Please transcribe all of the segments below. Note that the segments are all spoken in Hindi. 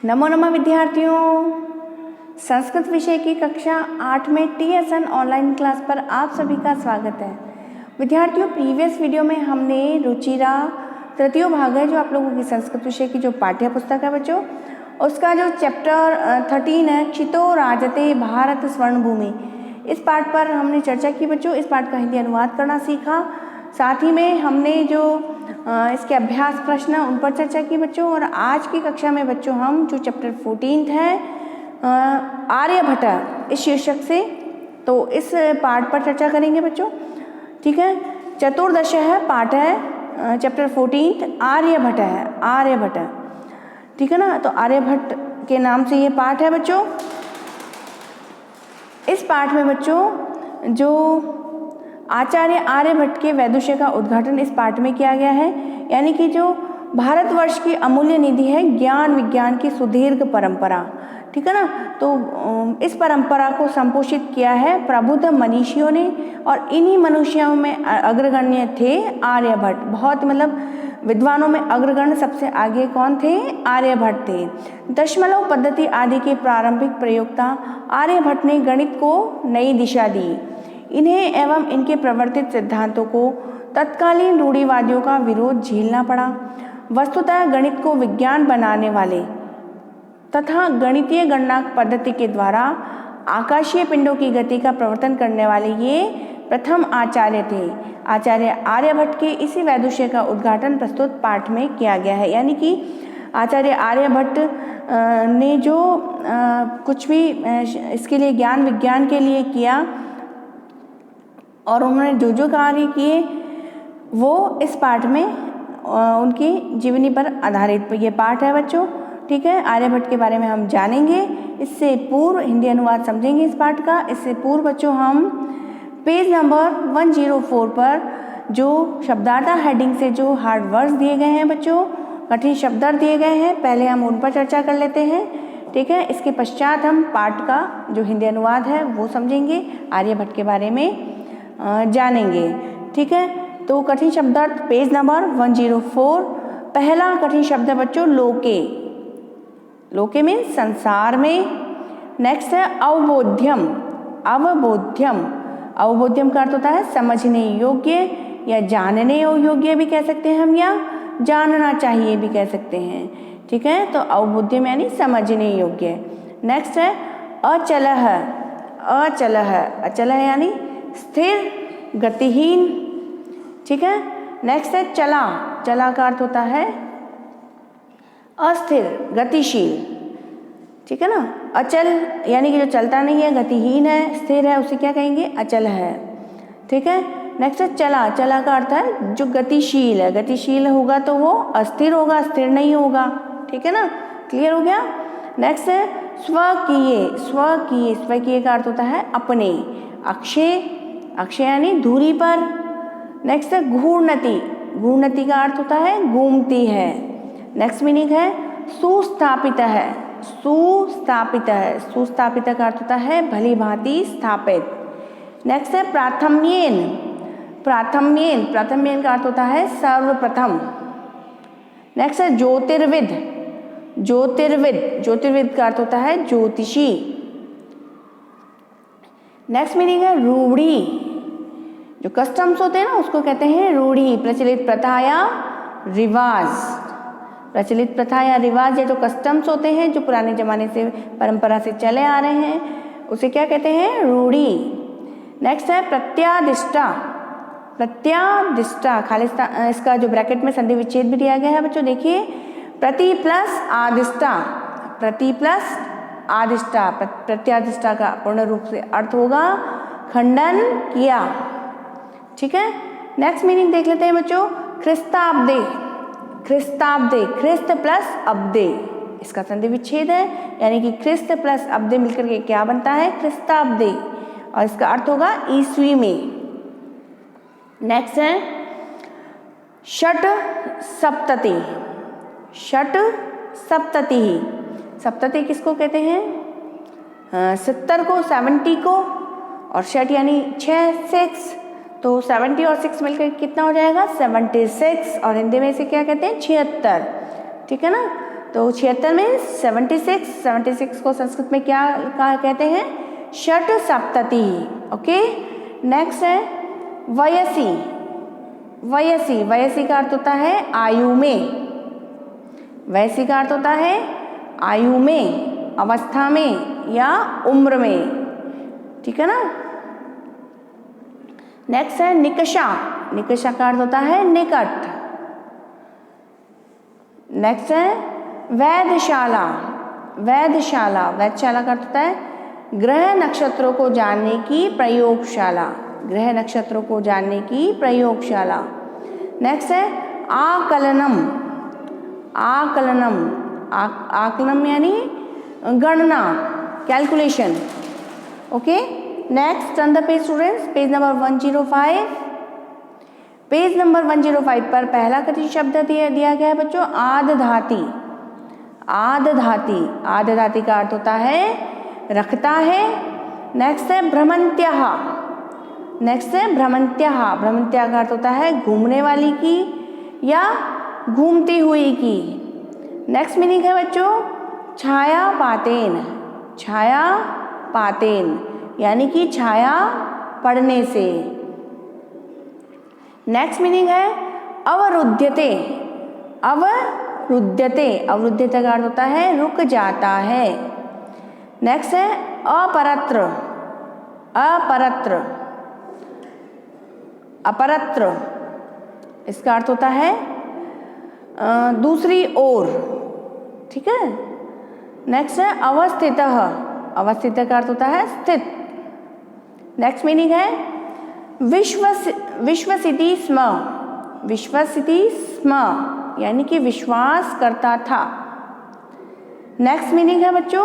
नमो नमः विद्यार्थियों, संस्कृत विषय की कक्षा 8 में TSN ऑनलाइन क्लास पर आप सभी का स्वागत है। विद्यार्थियों, प्रीवियस वीडियो में हमने रुचिरा तृतीय भाग है जो आप लोगों की संस्कृत विषय की जो पाठ्य पुस्तक है बच्चों, उसका जो चैप्टर 13 है क्षितो राजते भारत स्वर्णभूमि, इस पाठ पर हमने चर्चा की बच्चों। इस पाठ का हिंदी अनुवाद करना सीखा, साथ ही में हमने जो इसके अभ्यास प्रश्न उन पर चर्चा की बच्चों। और आज की कक्षा में बच्चों हम जो चैप्टर 14 है आर्यभट्ट इस शीर्षक से, तो इस पाठ पर चर्चा करेंगे बच्चों। ठीक है, चतुर्दश है पाठ है, चैप्टर 14 आर्यभट्ट है, आर्यभट्ट। ठीक है ना, तो आर्यभट्ट के नाम से ये पाठ है बच्चों। इस पाठ में बच्चों जो आचार्य आर्यभट्ट के वैदुष्य का उद्घाटन इस पाठ में किया गया है, यानी कि जो भारतवर्ष की अमूल्य निधि है ज्ञान विज्ञान की सुदीर्घ परंपरा। ठीक है ना, तो इस परंपरा को संपोषित किया है प्रबुद्ध मनीषियों ने, और इन्हीं मनुष्यों में अग्रगण्य थे आर्यभट्ट। बहुत मतलब विद्वानों में अग्रगण्य सबसे आगे कौन थे? आर्यभट्ट थे। दशमलव पद्धति आदि के प्रारंभिक प्रयोक्ता आर्यभट्ट ने गणित को नई दिशा दी। इन्हें एवं इनके प्रवर्तित सिद्धांतों को तत्कालीन रूढ़िवादियों का विरोध झेलना पड़ा। वस्तुतः गणित को विज्ञान बनाने वाले तथा गणितीय गणना पद्धति के द्वारा आकाशीय पिंडों की गति का प्रवर्तन करने वाले ये प्रथम आचार्य थे। आचार्य आर्यभट्ट के इसी वैदुष्य का उद्घाटन प्रस्तुत पाठ में किया गया है, यानी कि आचार्य आर्यभट्ट ने जो कुछ भी इसके लिए ज्ञान विज्ञान के लिए किया और उन्होंने जो जो कार्य किए वो इस पाठ में उनकी जीवनी पर आधारित ये पाठ है बच्चों। ठीक है, आर्यभट्ट के बारे में हम जानेंगे। इससे पूर्व हिंदी अनुवाद समझेंगे इस पाठ का। इससे पूर्व बच्चों हम पेज नंबर 104 पर जो शब्दार्थ हेडिंग से जो हार्ड वर्ड्स दिए गए हैं बच्चों, कठिन शब्दार्थ दिए गए हैं, पहले हम उन पर चर्चा कर लेते हैं। ठीक है, इसके पश्चात हम पाठ का जो हिंदी अनुवाद है वो समझेंगे, आर्यभट्ट के बारे में जानेंगे। ठीक है, तो कठिन शब्दार्थ पेज नंबर 104। पहला कठिन शब्द है बच्चों लोके। लोके में संसार में। नेक्स्ट है अवबोध्यम। अवबोध्यम, अवबोध्यम का अर्थ होता है समझने योग्य या जानने योग्य भी कह सकते हैं हम, या जानना चाहिए भी कह सकते हैं। ठीक है, तो अवबोध्यम यानी समझने योग्य। नेक्स्ट है अचलह। अचलह, अचलह यानी स्थिर गतिहीन। ठीक है, नेक्स्ट है चला। चला का अर्थ होता है अस्थिर गतिशील। ठीक है ना, अचल यानी कि जो चलता नहीं है, गतिहीन है, स्थिर है, उसे क्या कहेंगे? अचल है। ठीक है, नेक्स्ट है चला। चला का अर्थ है जो गतिशील है। गतिशील होगा तो वो अस्थिर होगा, स्थिर नहीं होगा। ठीक है ना, क्लियर हो गया। नेक्स्ट है स्वकीय। स्वकीय, स्वकीय का अर्थ होता है अपने। अक्षय, अक्षय यानी दूरी पर। नेक्स्ट है घूर्णति। घूर्णति का अर्थ होता है घूमती है। नेक्स्ट मीनिंग है सुस्थापित है। सुस्थापित है, सुस्थापित का अर्थ होता है भली भांति स्थापित। नेक्स्ट है प्राथम्येन। प्राथम्येन, प्राथम्येन का अर्थ होता है सर्वप्रथम। नेक्स्ट है ज्योतिर्विद। ज्योतिर्विद, ज्योतिर्विद का अर्थ होता है ज्योतिषी। नेक्स्ट मीनिंग है रूढ़ी। जो कस्टम्स होते हैं ना उसको कहते हैं रूढ़ी। प्रचलित प्रथा या रिवाज। प्रचलित प्रथा या रिवाज या जो कस्टम्स होते हैं जो पुराने जमाने से परंपरा से चले आ रहे हैं उसे क्या कहते हैं? रूढ़ी। नेक्स्ट है प्रत्यादिष्टा। प्रत्यादिष्टा, खालिस्तान, इसका जो ब्रैकेट में संधि विच्छेद भी दिया गया है बच्चों, देखिए प्रति प्लस आदिष्टा। प्रति प्लस आदिष्टा, प्रत्यादिष्टा का पूर्ण रूप से अर्थ होगा खंडन किया। ठीक है, नेक्स्ट मीनिंग देख लेते हैं बच्चों ख्रिस्ताब्दे। ख्रिस्ताब्दे, ख्रिस्त प्लस अब्दे, इसका संधि विच्छेद है, यानी कि ख्रिस्त प्लस अब्दे मिलकर के क्या बनता है? ख्रिस्ताब्दे, और इसका अर्थ होगा ईस्वी में। नेक्स्ट है षट सप्तति। षट सप्तति। सप्तति किसको कहते हैं? 70 को, 70 को, और षट यानी 6, 6, तो 70 और 6 मिलकर कितना हो जाएगा? 76, और हिंदी में इसे क्या कहते हैं? 76। ठीक है ना, तो 76 में 76 को संस्कृत में क्या कहते हैं? षट सप्तति। ओके, नेक्स्ट है वयसी। वयसी का अर्थ होता है आयु में। वयसी का अर्थ होता है आयु में, अवस्था में या उम्र में, ठीक है ना। नेक्स्ट है निकषा। निकषा का अर्थ होता है निकट। नेक्स्ट है वैधशाला। वैधशाला का अर्थ होता है ग्रह नक्षत्रों को जानने की प्रयोगशाला। ग्रह नक्षत्रों को जानने की प्रयोगशाला। नेक्स्ट है आकलनम। आकलनम यानी गणना, calculation. Okay, next turn the page students, page number 105। Page number 105 पर पहला कथन शब्द दिया गया है बच्चों आदधाति। आदधाति का अर्थ होता है रखता है। नेक्स्ट है भ्रमंत्यः। भ्रमंत्यः का अर्थ होता है घूमने वाली की या घूमती हुई की। नेक्स्ट मीनिंग है बच्चों छायापातेन यानी कि छाया पड़ने से। नेक्स्ट मीनिंग है अवरुध्यते। अवरुध्यते का अर्थ होता है रुक जाता है। नेक्स्ट है अपरत्र। इसका अर्थ होता है दूसरी ओर, ठीक है। नेक्स्ट है अवस्थितः। का अर्थ होता है स्थित। नेक्स्ट मीनिंग है विश्वसिति स्म यानी कि विश्वास करता था। नेक्स्ट मीनिंग है बच्चों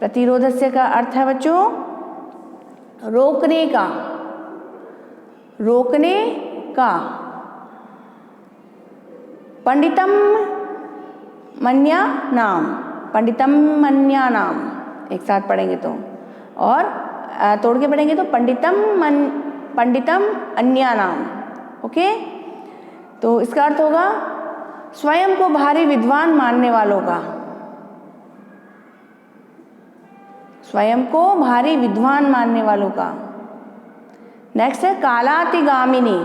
प्रतिरोधस्य का अर्थ है बच्चों रोकने का। पंडितम मन्यानाम एक साथ पढ़ेंगे तो, और तोड़ के पढ़ेंगे तो पंडितम अन्यानाम। ओके, तो इसका अर्थ होगा स्वयं को भारी विद्वान मानने वालों का। नेक्स्ट है कालातिगामिनी।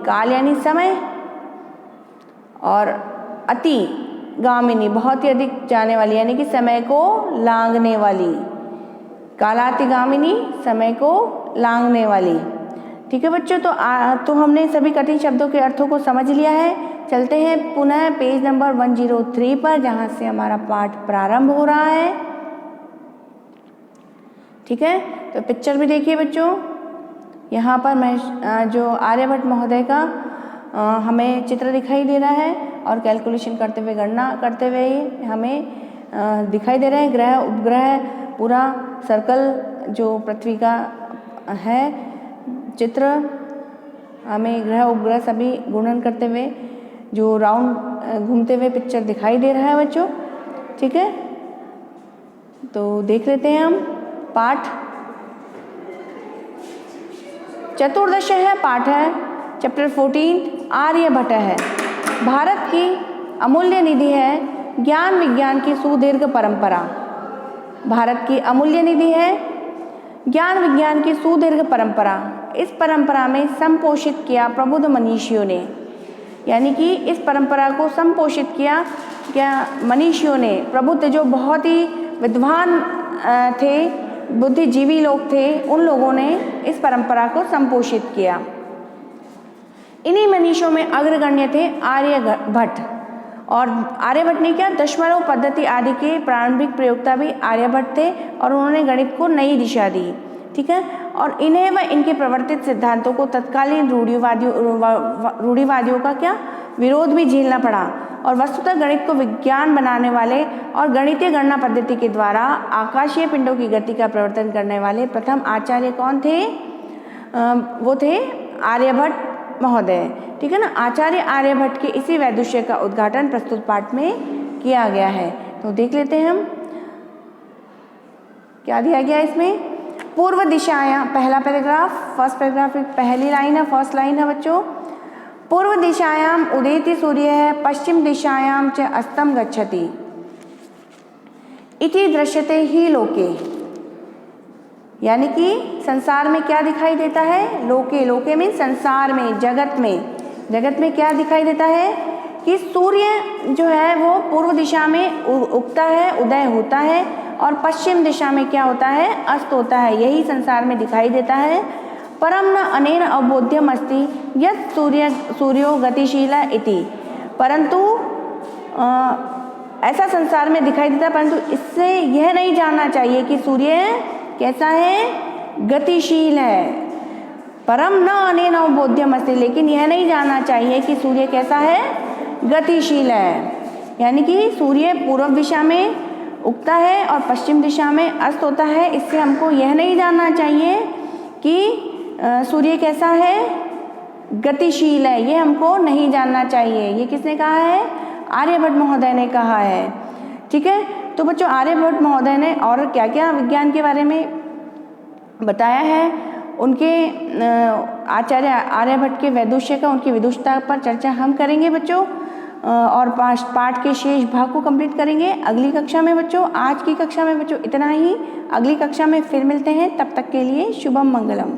काल यानी समय और अति गामिनी बहुत ही अधिक जाने वाली यानी कि समय को लांघने वाली। कालातिगामिनी समय को लांघने वाली। ठीक है बच्चों, तो हमने सभी कठिन शब्दों के अर्थों को समझ लिया है। चलते हैं पुनः पेज नंबर 103 पर जहाँ से हमारा पाठ प्रारंभ हो रहा है। ठीक है, तो पिक्चर भी देखिए बच्चों। यहाँ पर मैं जो आर्यभट्ट महोदय का हमें चित्र दिखाई दे रहा है और कैलकुलेशन करते हुए गणना करते हुए हमें दिखाई दे रहे हैं ग्रह उपग्रह पूरा सर्कल जो पृथ्वी का है चित्र हमें ग्रह उपग्रह सभी गुणन करते हुए जो राउंड घूमते हुए पिक्चर दिखाई दे रहा है बच्चों। ठीक है, तो देख लेते हैं हम पाठ। चतुर्दश है पाठ है चैप्टर 14 आर्यभट्ट है। भारत की अमूल्य निधि है ज्ञान विज्ञान की सुदीर्घ परंपरा। भारत की अमूल्य निधि है ज्ञान विज्ञान की सुदीर्घ परंपरा। इस परंपरा में संपोषित किया प्रबुद्ध मनीषियों ने, यानी कि इस परंपरा को संपोषित किया क्या मनीषियों ने। प्रबुद्ध जो बहुत ही विद्वान थे, बुद्धिजीवी लोग थे, उन लोगों ने इस परंपरा को संपोषित किया। इन्हीं मनीषियों में अग्रगण्य थे आर्यभट्ट। और आर्यभट्ट ने क्या दशमलव पद्धति आदि के प्रारंभिक प्रयोक्ता भी आर्यभट्ट थे और उन्होंने गणित को नई दिशा दी। ठीक है, और इन्हें व इनके प्रवर्तित सिद्धांतों को तत्कालीन रूढ़िवादियों का क्या विरोध भी झेलना पड़ा। और वस्तुतः गणित को विज्ञान बनाने वाले और गणितीय गणना पद्धति के द्वारा आकाशीय पिंडों की गति का प्रवर्तन करने वाले प्रथम आचार्य कौन थे? वो थे आर्यभट्ट महोदय। ठीक है ना, आचार्य आर्यभट्ट के इसी वैदुष्य का उद्घाटन प्रस्तुत पाठ में किया गया है। तो देख लेते हैं हम क्या दिया गया इसमें। पूर्व दिशायां, पहला पैराग्राफ, फर्स्ट पैराग्राफ की पहली लाइन है, फर्स्ट लाइन है बच्चों। पूर्व दिशायां उदेति सूर्यः पश्चिम दिशायां च अस्तं गच्छति इति दृश्यते हि लोके। यानी कि संसार में क्या दिखाई देता है? लोके, लोके में संसार में, जगत में, जगत में क्या दिखाई देता है कि सूर्य जो है वो पूर्व दिशा में उगता है, उदय होता है, और पश्चिम दिशा में क्या होता है? अस्त होता है। यही संसार में दिखाई देता है। परम न अनेन अवबोध्यम अस्ति यत् सूर्यो गतिशील इति। परंतु ऐसा संसार में दिखाई देता है, परंतु इससे यह नहीं जानना चाहिए कि सूर्य कैसा है? गतिशील है। परम न अनेन अवबोध्यम अस्ति, लेकिन यह नहीं जानना चाहिए कि सूर्य कैसा है? गतिशील है। यानी कि सूर्य पूर्व दिशा में उगता है और पश्चिम दिशा में अस्त होता है। इससे हमको यह नहीं जानना चाहिए कि सूर्य कैसा है? गतिशील है। ये हमको नहीं जानना चाहिए। ये किसने कहा है? आर्यभट्ट महोदय ने कहा है। ठीक है, तो बच्चों आर्यभट्ट महोदय ने और क्या क्या विज्ञान के बारे में बताया है, उनके आचार्य आर्यभट्ट के वैदुष्य का, उनकी विदुषता पर चर्चा हम करेंगे बच्चों, और पाठ के शेष भाग को कंप्लीट करेंगे अगली कक्षा में बच्चों। आज की कक्षा में बच्चों इतना ही। अगली कक्षा में फिर मिलते हैं, तब तक के लिए शुभम मंगलम।